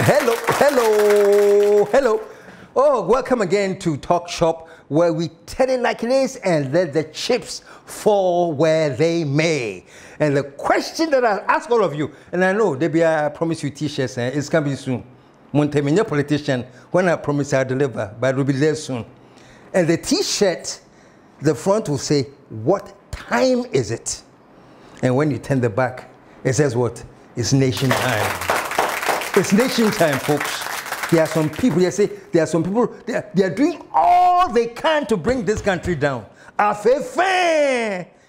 Hello. Oh, welcome again to Talk Shop, where we tell it like it is and let the chips fall where they may. And the question that I ask all of you, and I know, Debbie, I promise you t-shirts, and it's coming soon. Montemino politician, when I promise I'll deliver, but it will be there soon. And the t-shirt, the front will say, what time is it? And when you turn the back, it says what? It's nation time. It's nation time, folks. There are some people, they are doing all they can to bring this country down.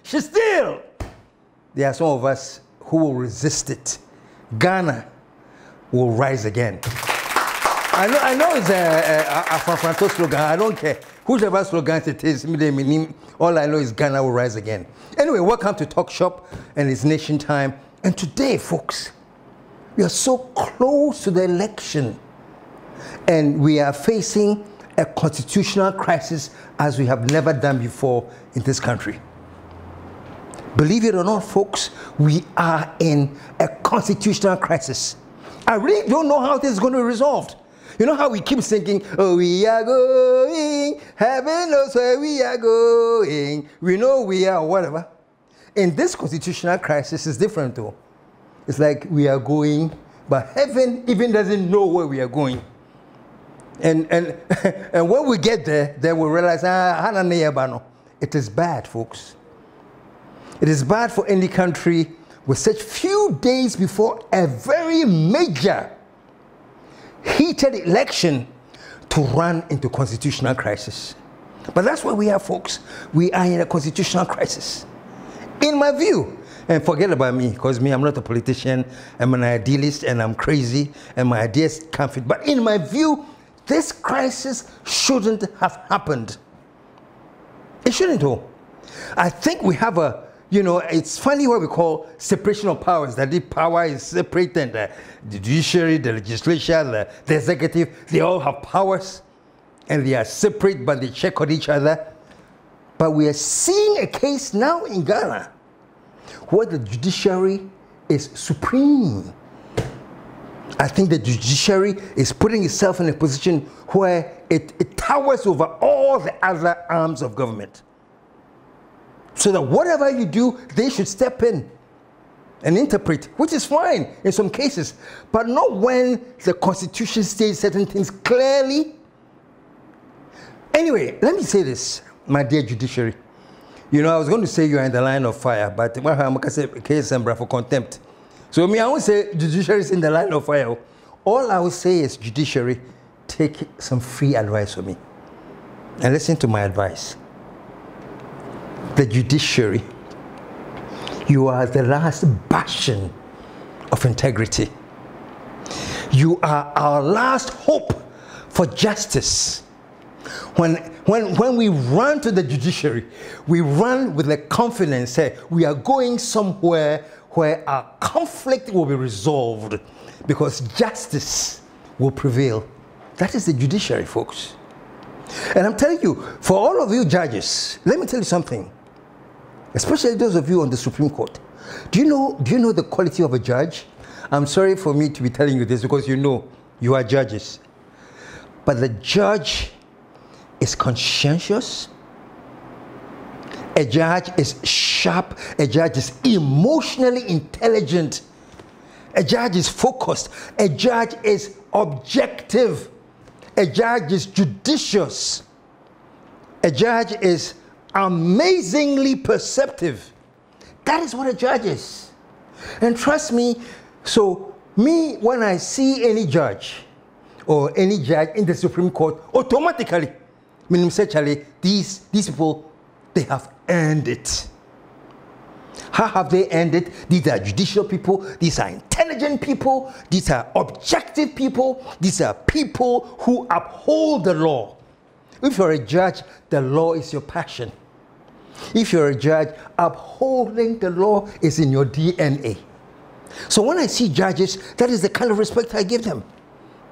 She's still. There are some of us who will resist it. Ghana will rise again. I know it's a Franco slogan. I don't care. Whoever slogan it is, all I know is Ghana will rise again. Anyway, welcome to Talk Shop, and it's nation time. And today, folks, we are so close to the election, and we are facing a constitutional crisis as we have never done before in this country. Believe it or not, folks, we are in a constitutional crisis. I really don't know how this is going to be resolved. You know how we keep thinking, oh, we are going, heaven knows where we are going, we know we are, whatever. In this constitutional crisis, it's different though. It's like we are going, but heaven even doesn't know where we are going. And when we get there, then we realize, it is bad, folks. It is bad for any country with such few days before a very major, heated election to run into constitutional crisis. But that's where we are, folks. We are in a constitutional crisis. In my view, and forget about me, because I'm not a politician, I'm an idealist, and I'm crazy, and my ideas can't fit. But in my view, this crisis shouldn't have happened. It shouldn't have. I think we have a, it's funny what we call separation of powers, that the power is separated, the judiciary, the legislature, the executive, they all have powers, and they are separate, but they check on each other. But we are seeing a case now in Ghana where the judiciary is supreme. I think the judiciary is putting itself in a position where it towers over all the other arms of government. So that whatever you do, they should step in and interpret, which is fine in some cases, but not when the Constitution states certain things clearly. Anyway, let me say this, my dear judiciary. I was going to say you are in the line of fire, but I'm going to say KSM for contempt. So I won't say judiciary is in the line of fire. All I will say is, judiciary, take some free advice from me. And listen to my advice. The judiciary, you are the last bastion of integrity. You are our last hope for justice. When we run to the judiciary, we run with the confidence that we are going somewhere where our conflict will be resolved because justice will prevail. That is the judiciary, folks. And I'm telling you, for all of you judges, let me tell you something, especially those of you on the Supreme Court. Do you know the quality of a judge? I'm sorry for me to be telling you this because you are judges. But the judge is conscientious. A judge is sharp. A judge is emotionally intelligent. A judge is focused. A judge is objective. A judge is judicious. A judge is amazingly perceptive. That is what a judge is. And trust me, when I see any judge or any judge in the Supreme Court, automatically, these people, they have earned it. How have they earned it? These are judicial people, these are intelligent people, these are objective people, these are people who uphold the law. If you're a judge, the law is your passion. If you're a judge, upholding the law is in your DNA. So when I see judges, that is the kind of respect I give them.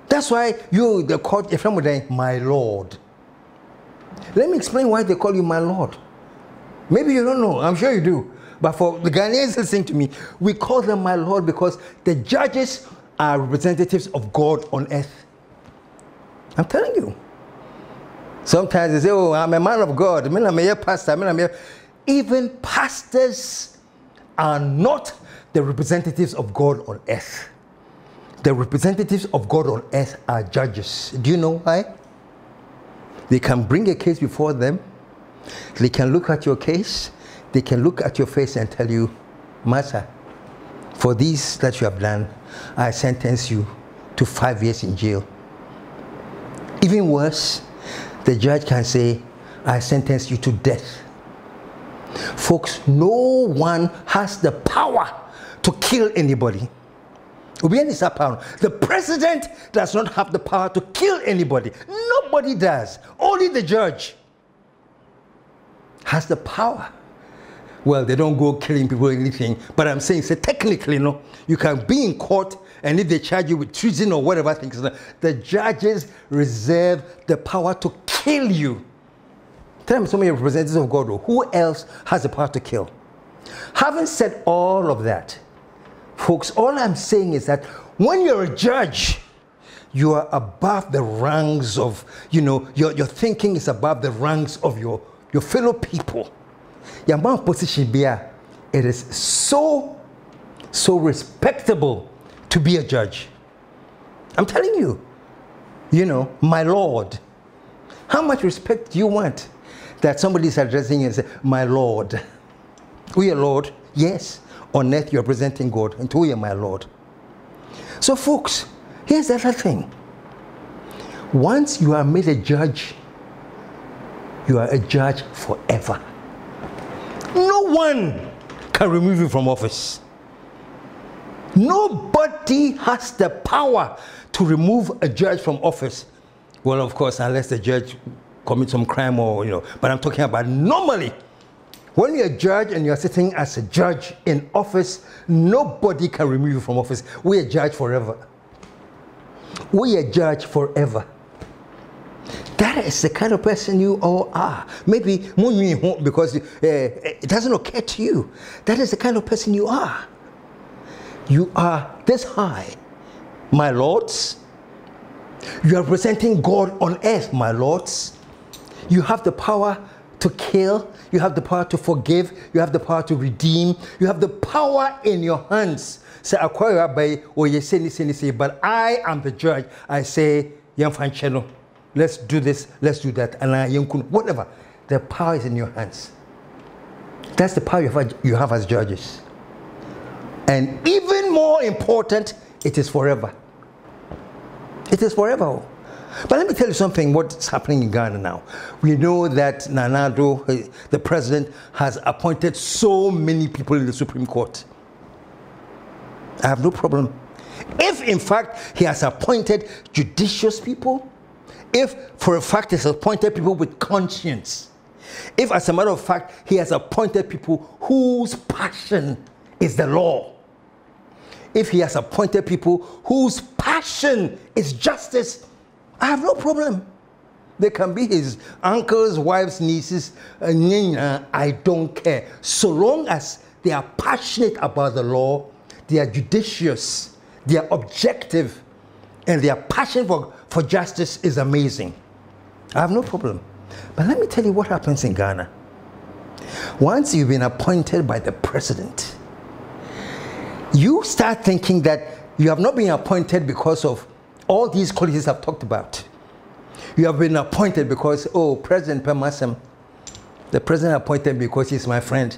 That's why the court, if I'm saying, my lord. Let me explain why they call you my lord. Maybe you don't know, I'm sure you do. But for the Ghanaians listening to me, we call them my lord because the judges are representatives of God on earth. I'm telling you. Sometimes they say, oh, I'm a man of God. I'm a pastor. Even pastors are not the representatives of God on earth. The representatives of God on earth are judges. Do you know why? They can bring a case before them. They can look at your case. They can look at your face and tell you, Master, for this that you have done, I sentence you to 5 years in jail. Even worse, the judge can say, I sentence you to death. Folks, no one has the power to kill anybody. The president does not have the power to kill anybody. Nobody does. Only the judge has the power. Well, they don't go killing people or anything, but I'm saying, technically, no, you can be in court, and if they charge you with treason or whatever things, the judges reserve the power to kill you. Tell me, some of your representatives of God, who else has the power to kill? Having said all of that, folks, all I'm saying is that when you're a judge, you are above the ranks of, your thinking is above the ranks of your fellow people. Your man position here, it is so respectable to be a judge. I'm telling you, my Lord. How much respect do you want that somebody is addressing you and say, my Lord? We are Lord, yes. On earth you're presenting God, and we are my Lord. So folks, here's the other thing. Once you are made a judge, you are a judge forever. No one can remove you from office. Nobody has the power to remove a judge from office. Well, of course, unless the judge commits some crime or, but I'm talking about normally. When you're a judge and you're sitting as a judge in office, nobody can remove you from office. We are judge forever. We are judge forever. That is the kind of person you all are. Maybe because it doesn't occur to you. That is the kind of person you are. You are this high, my lords. You are representing God on earth, my lords. You have the power to kill. You have the power to forgive. You have the power to redeem. You have the power in your hands. Say, acquire by or you say, but I am the judge. I say, young fan channel. Let's do this, let's do that, and whatever. The power is in your hands. That's the power you have as judges. And even more important, it is forever. It is forever. But let me tell you something, what's happening in Ghana now. We know that Nana Addo, the president, has appointed so many people in the Supreme Court. I have no problem. If, in fact, he has appointed judicious people, if, for a fact, he has appointed people with conscience, if, as a matter of fact, he has appointed people whose passion is the law, if he has appointed people whose passion is justice, I have no problem. They can be his uncles, wives, nieces, I don't care. So long as they are passionate about the law, they are judicious, they are objective, and their passion for justice is amazing. I have no problem. But let me tell you what happens in Ghana. Once you've been appointed by the president, you start thinking that you have not been appointed because of all these qualities I've talked about. You have been appointed because, oh, President Pemasem, the president appointed me because he's my friend.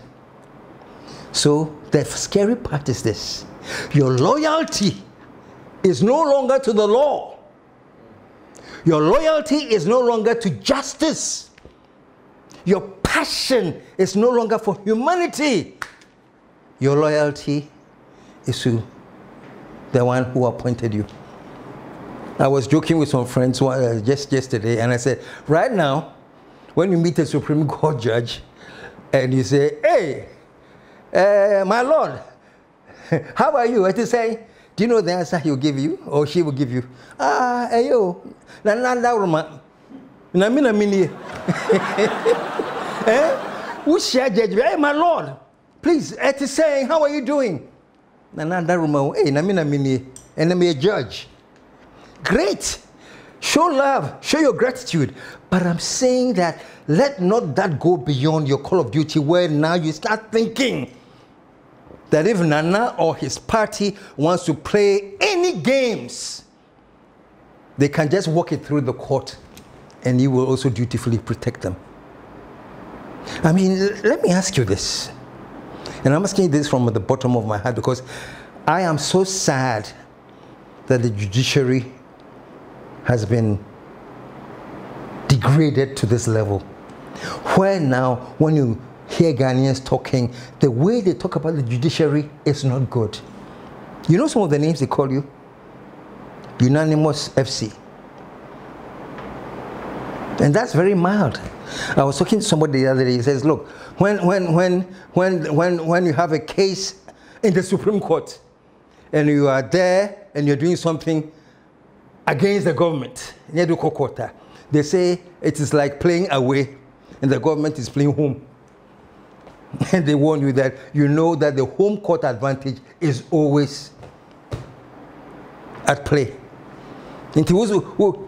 So the scary part is this. Your loyalty is no longer to the law. Your loyalty is no longer to justice. Your passion is no longer for humanity. Your loyalty is to the one who appointed you. I was joking with some friends just yesterday, and I said, right now, when you meet a Supreme Court judge, and you say, hey, my Lord, how are you? And they say, do you know the answer he'll give you, or she will give you? Hey, yo, hey, my Lord, please, say, how are you doing? Hey, and then be a judge. Great. Show love, show your gratitude. But I'm saying that let not that go beyond your call of duty, where now you start thinking that if Nana or his party wants to play any games, they can just walk it through the court and you will also dutifully protect them. I mean, let me ask you this. And I'm asking this from the bottom of my heart because I am so sad that the judiciary has been degraded to this level. Where now, when you hear Ghanaians talking, the way they talk about the judiciary is not good. You know some of the names they call you? Unanimous FC. And that's very mild. I was talking to somebody the other day. He says, look, when you have a case in the Supreme Court and you are there and you're doing something against the government, they say it is like playing away and the government is playing home. And they warn you that you know that the home court advantage is always at play.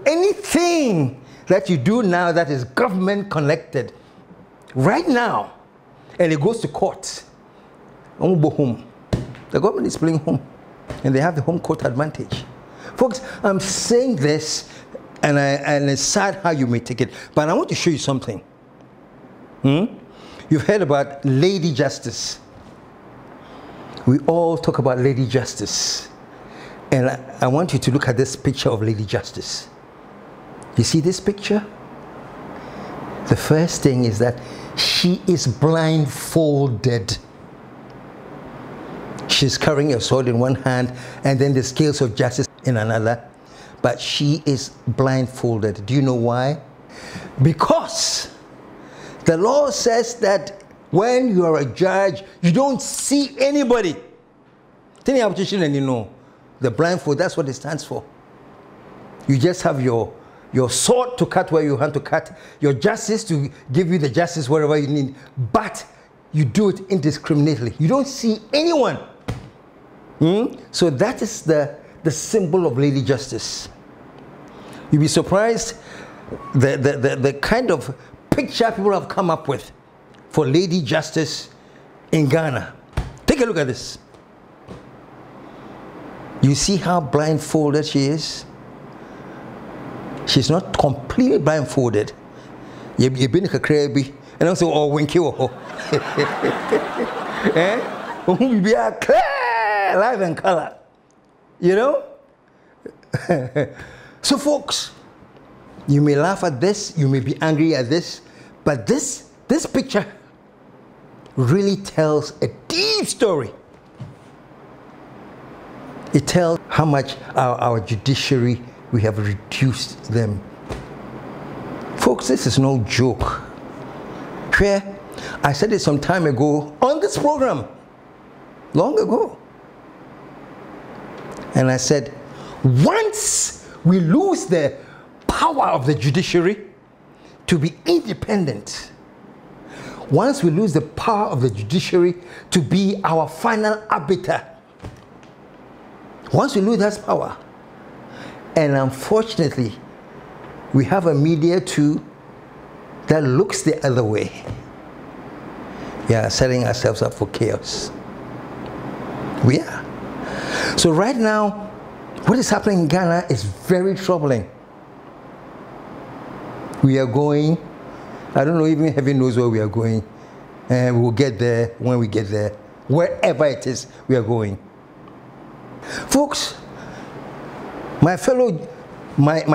Anything that you do now that is government connected, right now, and it goes to court, home. The government is playing home, and they have the home court advantage. Folks, I'm saying this, and it's sad how you may take it, but I want to show you something. You've heard about Lady Justice. We all talk about Lady Justice. And I want you to look at this picture of Lady Justice. You see this picture? The first thing is that she is blindfolded. She's carrying a sword in one hand and then the scales of justice in another. But she is blindfolded. Do you know why? Because the law says that when you are a judge, you don't see anybody. Tell me application and you know. The blindfold, that's what it stands for. You just have your sword to cut where you want to cut, your justice to give you the justice wherever you need, but you do it indiscriminately. You don't see anyone. So that is the symbol of Lady Justice. You'll be surprised the kind of picture people have come up with for Lady Justice in Ghana. Take a look at this. You see how blindfolded she is? She's not completely blindfolded. You've been a crabby, and also oh winky oh. Eh? Be a clear, live and color. You know? So folks, you may laugh at this, you may be angry at this, but this picture really tells a deep story. It tells how much our judiciary, we have reduced them. Folks, this is no joke. I said it some time ago on this program, long ago. And I said, once we lose the power of the judiciary to be independent, once we lose the power of the judiciary to be our final arbiter, once we lose that power, and unfortunately, we have a media too that looks the other way. We are setting ourselves up for chaos. We are. So right now, what is happening in Ghana is very troubling. We are going, I don't know, even heaven knows where we are going. And we'll get there when we get there. Wherever it is, we are going. Folks, my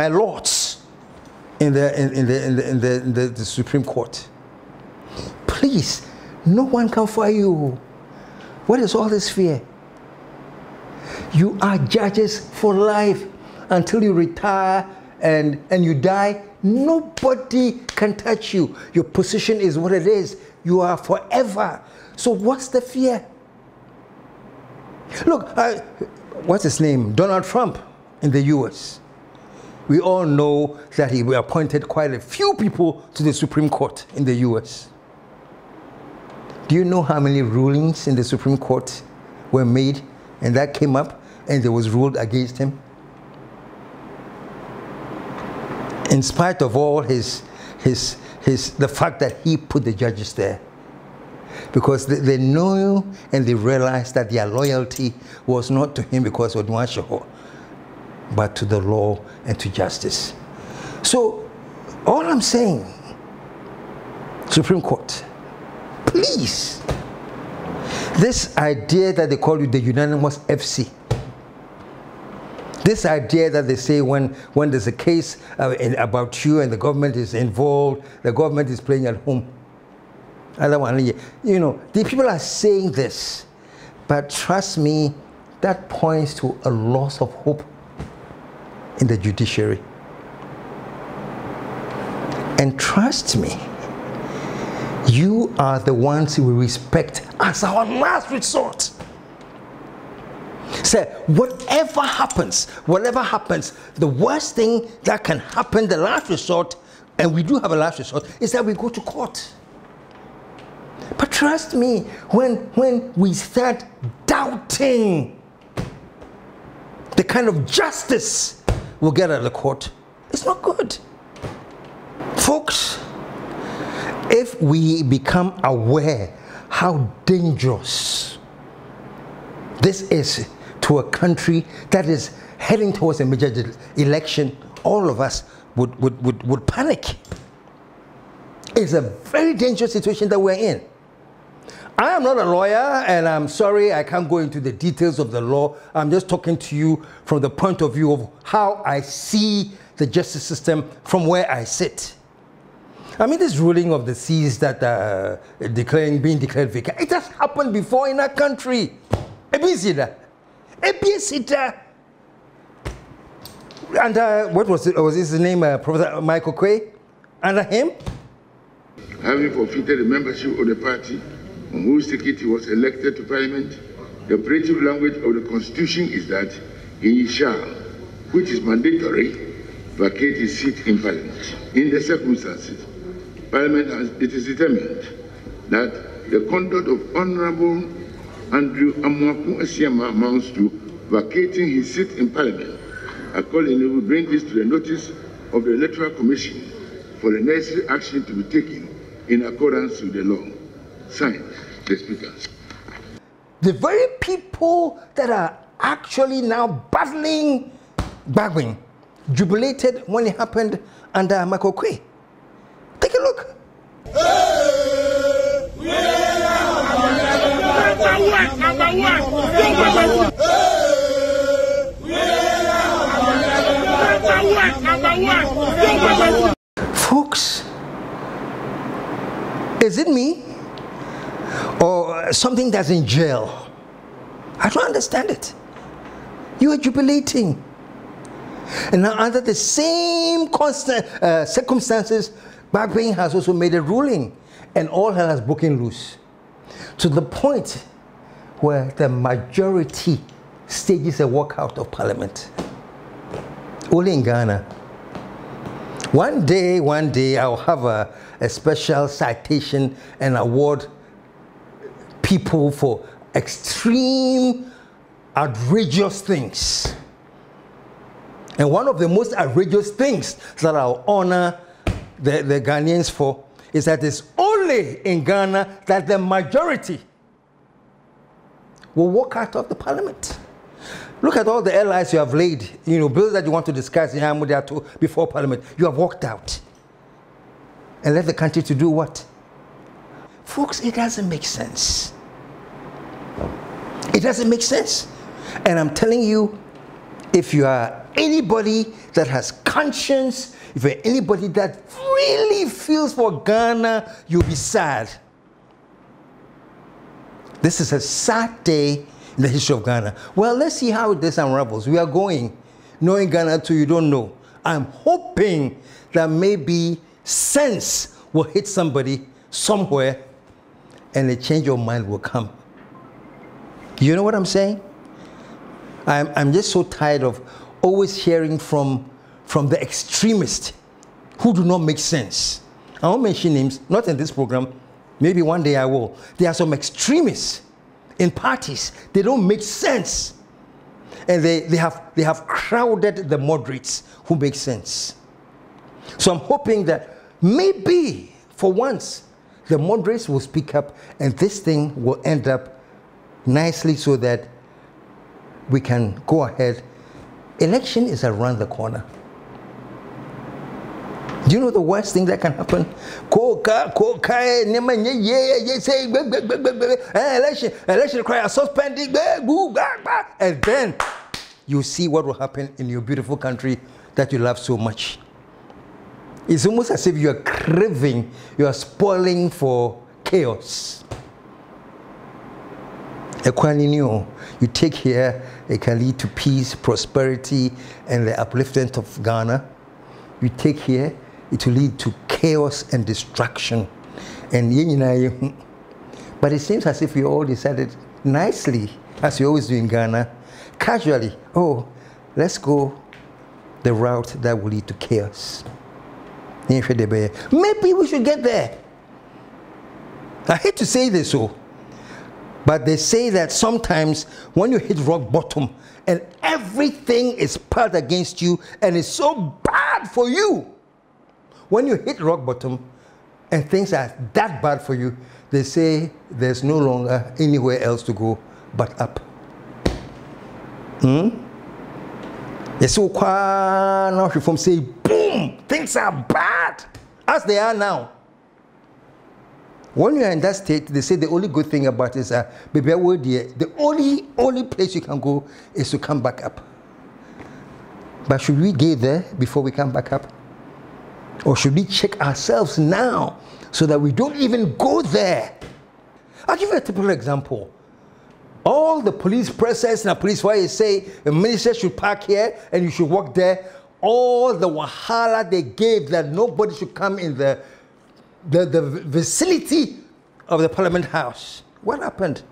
lords in the Supreme Court, please, no one can fire you. What is all this fear? You are judges for life until you retire and you die. Nobody can touch you. Your position is what it is. You are forever. So what's the fear? Look, what's his name? Donald Trump in the US. We all know that he appointed quite a few people to the Supreme Court in the US. Do you know how many rulings in the Supreme Court were made and that came up and it was ruled against him. In spite of all the fact that he put the judges there. Because they know and they realize that their loyalty was not to him because of Nwashaho, but to the law and to justice. So, all I'm saying, Supreme Court, please, this idea that they call you the Unanimous FC, this idea that they say when there's a case about you and the government is involved, the government is playing at home. You know, the people are saying this, but trust me, that points to a loss of hope in the judiciary. And trust me, you are the ones we respect as our last resort. Say, whatever happens, the worst thing that can happen, the last resort, and we do have a last resort, is that we go to court. But trust me, when we start doubting the kind of justice we'll get out of the court, it's not good. Folks, if we become aware how dangerous this is to a country that is heading towards a major election, all of us would panic. It's a very dangerous situation that we're in. I am not a lawyer, and I'm sorry I can't go into the details of the law. I'm just talking to you from the point of view of how I see the justice system from where I sit. I mean, this ruling of the seas that being declared vacant, it has happened before in our country. And what was it? Was his name Professor Michael Quay? Under him? Having forfeited the membership of the party on whose ticket he was elected to Parliament, the operative language of the Constitution is that he shall, which is mandatory, vacate his seat in Parliament. In the circumstances, Parliament it is determined that the conduct of Honourable Andrew Amoako Asiama amounts to vacating his seat in Parliament. Accordingly, we bring this to the notice of the Electoral Commission for the necessary action to be taken in accordance with the law. Signed, the Speaker. The very people that are actually now battling Bagwin jubilated when it happened under Michael Quay. Take a look. Folks, is it me or something that's in jail? I don't understand it. You are jubilating. And now under the same circumstances, Bagwin has also made a ruling, and all hell has broken loose. To the point where the majority stages a walkout of Parliament. Only in Ghana. One day I'll have a special citation and award people for extreme, outrageous things. And one of the most outrageous things that I'll honor the Ghanaians for is that it's only in Ghana that the majority will walk out of the Parliament. Look at all the allies you have laid, you know, bills that you want to discuss in Hamudiato before Parliament. You have walked out and left the country to do what? Folks, it doesn't make sense. It doesn't make sense. And I'm telling you, if you are anybody that has conscience, if you're anybody that really feels for Ghana, you'll be sad. This is a sad day in the history of Ghana. Well, let's see how this unravels. We are going, knowing Ghana too, you don't know. I'm hoping that maybe sense will hit somebody somewhere and a change of mind will come. You know what I'm saying? I'm just so tired of always hearing from the extremists who do not make sense. I won't mention names, not in this program. Maybe one day I will. There are some extremists in parties. They don't make sense. And they have crowded the moderates who make sense. So I'm hoping that maybe for once the moderates will speak up and this thing will end up nicely so that we can go ahead. Election is around the corner. Do you know the worst thing that can happen? Election cry, suspending, and then you see what will happen in your beautiful country that you love so much. It's almost as if you are craving, you are spoiling for chaos. You take here, it can lead to peace, prosperity, and the upliftment of Ghana. You take here, it will lead to chaos and destruction. And but it seems as if we all decided nicely, as we always do in Ghana, casually, oh, let's go the route that will lead to chaos. Maybe we should get there. I hate to say this, but they say that sometimes when you hit rock bottom and everything is piled against you and it's so bad for you, when you hit rock bottom and things are that bad for you, they say there's no longer anywhere else to go but up. So now from say boom, things are bad as they are now. When you are in that state, they say the only good thing about it is the only place you can go is to come back up. But should we get there before we come back up? Or should we check ourselves now so that we don't even go there? I'll give you a typical example. All the police presence and the police, why you say the minister should park here and you should walk there, all the wahala they gave that nobody should come in the vicinity of the Parliament House. What happened?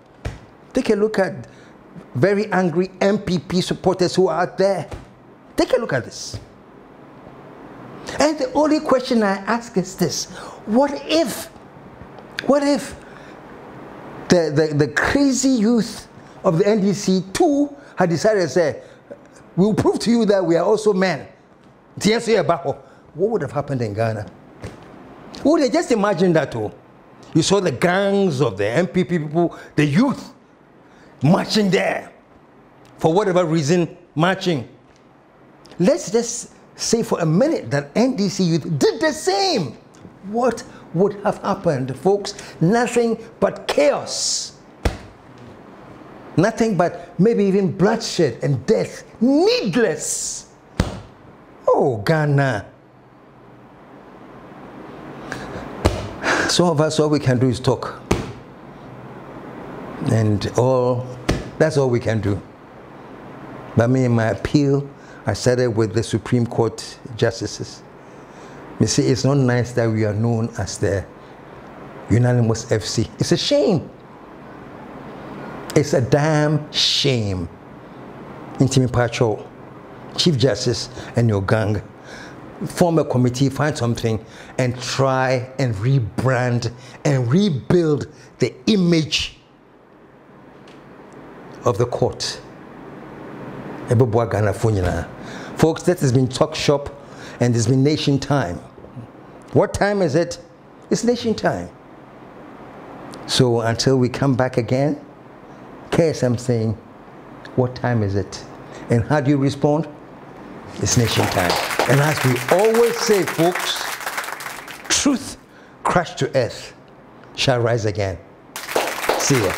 Take a look at very angry MPP supporters who are out there. Take a look at this. And the only question I ask is this: what if the crazy youth of the NDC too had decided to say, we'll prove to you that we are also men? What would have happened in Ghana? Would they just imagine that? You saw the gangs of the MPP people, the youth, marching there. For whatever reason, marching. Let's just say for a minute that NDC youth did the same. What would have happened, folks? Nothing but chaos. Nothing but maybe even bloodshed and death. Needless. Oh, Ghana. Some of us, all we can do is talk. And that's all we can do. But me, in my appeal, I started with the Supreme Court justices. You see, it's not nice that we are known as the Unanimous FC. It's a shame. It's a damn shame. Intimi Pacho, Chief Justice, and your gang, form a committee, find something, and try and rebrand and rebuild the image of the court. Folks, that has been Talk Shop, and there's been Nation Time. What time is it? It's Nation Time. So until we come back again, KSM saying, what time is it? And how do you respond? It's Nation Time. And as we always say, folks, truth crushed to earth shall rise again. See ya.